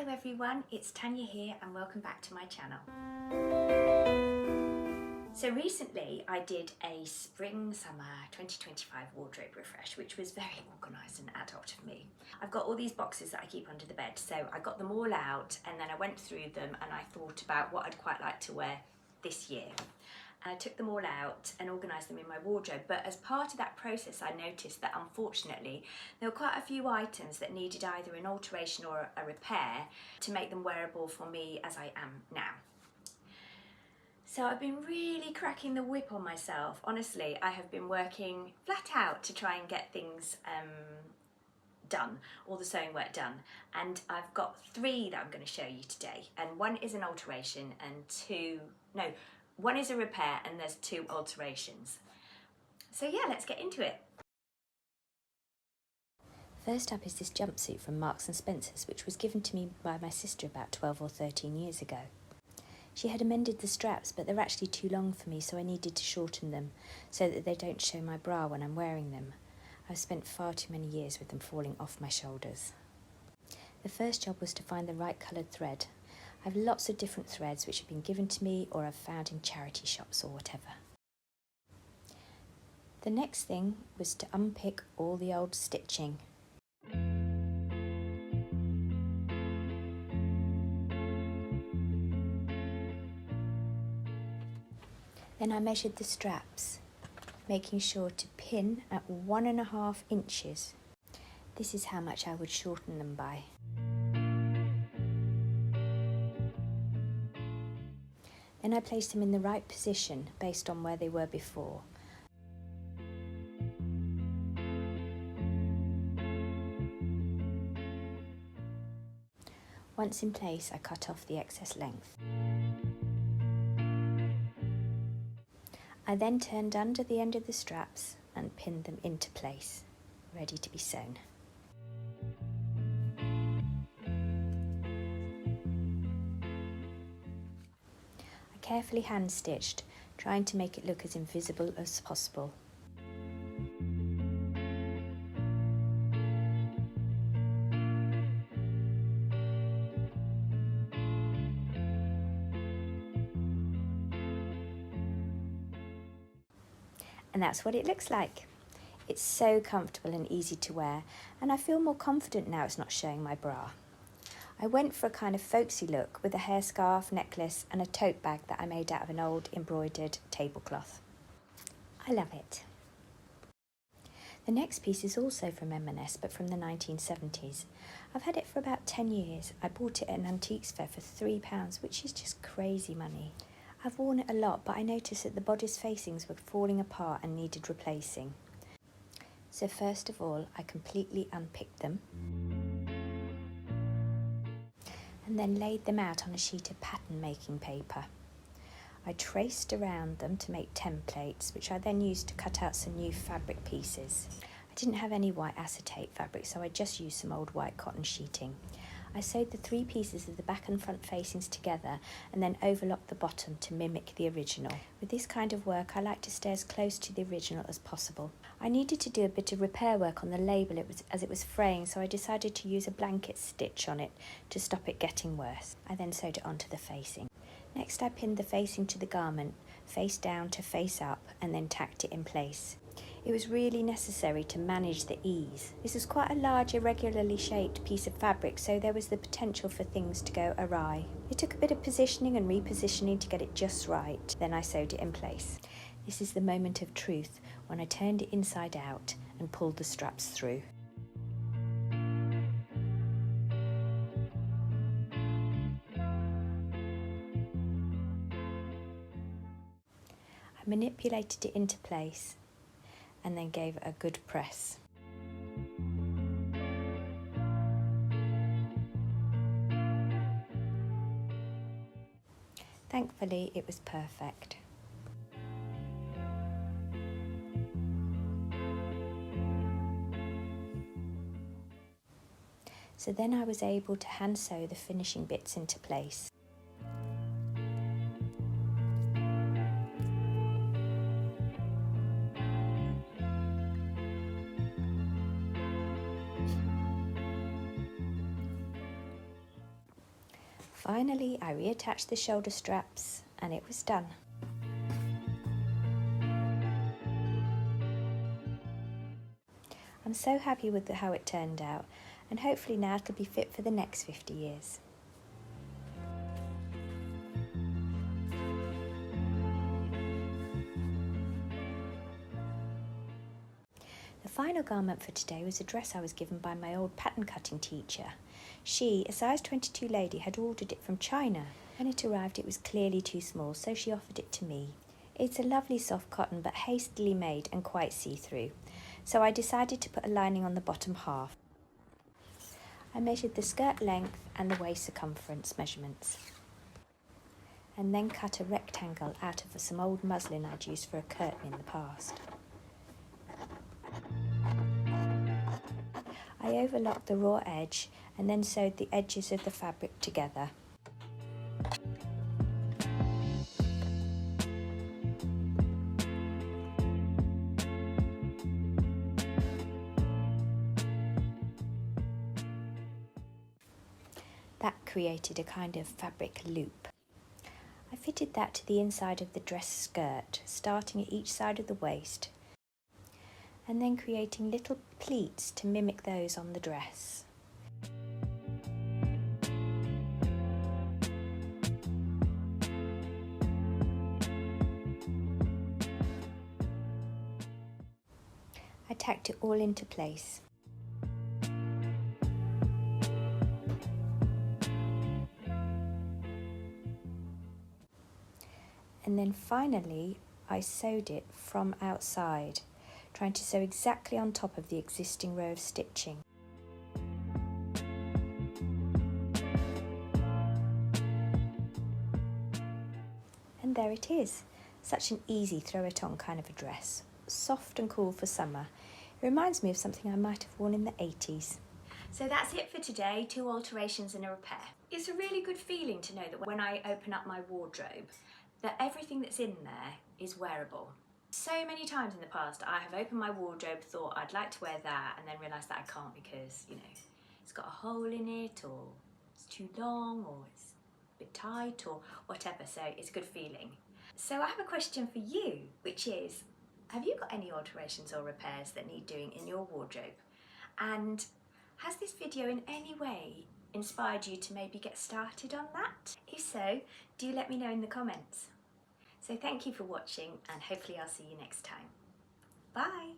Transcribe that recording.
Hello everyone, it's Tanya here and welcome back to my channel. So recently I did a spring-summer 2025 wardrobe refresh, which was very organised and adult of me. I've got all these boxes that I keep under the bed, so I got them all out and then I went through them and I thought about what I'd quite like to wear this year. And I took them all out and organised them in my wardrobe, but as part of that process I noticed that unfortunately there were quite a few items that needed either an alteration or a repair to make them wearable for me as I am now. So I've been really cracking the whip on myself. Honestly, I have been working flat out to try and get things done, all the sewing work done, and I've got 3 that I'm going to show you today, and one is an alteration and one is a repair and there's 2 alterations. So yeah, let's get into it. First up is this jumpsuit from Marks and Spencer's, which was given to me by my sister about 12 or 13 years ago. She had amended the straps, but they're actually too long for me, so I needed to shorten them so that they don't show my bra when I'm wearing them. I've spent far too many years with them falling off my shoulders. The first job was to find the right coloured thread. I have lots of different threads which have been given to me or I've found in charity shops or whatever. The next thing was to unpick all the old stitching. Then I measured the straps, making sure to pin at 1.5 inches. This is how much I would shorten them by. Then I placed them in the right position based on where they were before. Once in place, I cut off the excess length. I then turned under the end of the straps and pinned them into place, ready to be sewn. I carefully hand stitched, trying to make it look as invisible as possible. And that's what it looks like. It's so comfortable and easy to wear, and I feel more confident now it's not showing my bra. I went for a kind of folksy look with a hairscarf, necklace and a tote bag that I made out of an old embroidered tablecloth. I love it. The next piece is also from M&S, but from the 1970s. I've had it for about 10 years. I bought it at an antiques fair for £3, which is just crazy money. I've worn it a lot, but I noticed that the bodice facings were falling apart and needed replacing. So first of all, I completely unpicked them and then laid them out on a sheet of pattern making paper. I traced around them to make templates, which I then used to cut out some new fabric pieces. I didn't have any white acetate fabric, so I just used some old white cotton sheeting. I sewed the 3 pieces of the back and front facings together and then overlocked the bottom to mimic the original. With this kind of work, I like to stay as close to the original as possible. I needed to do a bit of repair work on the label as it was fraying, so I decided to use a blanket stitch on it to stop it getting worse. I then sewed it onto the facing. Next, I pinned the facing to the garment, face down to face up, and then tacked it in place. It was really necessary to manage the ease. This was quite a large, irregularly shaped piece of fabric, so there was the potential for things to go awry. It took a bit of positioning and repositioning to get it just right. Then I sewed it in place. This is the moment of truth, when I turned it inside out and pulled the straps through. I manipulated it into place and then gave it a good press. Thankfully, it was perfect. So then I was able to hand sew the finishing bits into place. Finally, I reattached the shoulder straps and it was done. I'm so happy with how it turned out, and hopefully now it'll be fit for the next 50 years. The final garment for today was a dress I was given by my old pattern cutting teacher. She, a size 22 lady, had ordered it from China. When it arrived it was clearly too small, so she offered it to me. It's a lovely soft cotton but hastily made and quite see-through, so I decided to put a lining on the bottom half. I measured the skirt length and the waist circumference measurements, and then cut a rectangle out of some old muslin I'd used for a curtain in the past. I overlocked the raw edge and then sewed the edges of the fabric together. That created a kind of fabric loop. I fitted that to the inside of the dress skirt, starting at each side of the waist, and then creating little pleats to mimic those on the dress. I tacked it all into place. And then finally I sewed it from outside, trying to sew exactly on top of the existing row of stitching. And there it is, such an easy throw it on kind of a dress, soft and cool for summer. It reminds me of something I might have worn in the 80s. So that's it for today, 2 alterations and a repair. It's a really good feeling to know that when I open up my wardrobe, that everything that's in there is wearable. So many times in the past I have opened my wardrobe, thought I'd like to wear that, and then realised that I can't because, you know, it's got a hole in it, or it's too long, or it's a bit tight, or whatever, so it's a good feeling. So I have a question for you, which is, have you got any alterations or repairs that need doing in your wardrobe? And has this video in any way inspired you to maybe get started on that? If so, do let me know in the comments. So thank you for watching, and hopefully I'll see you next time. Bye!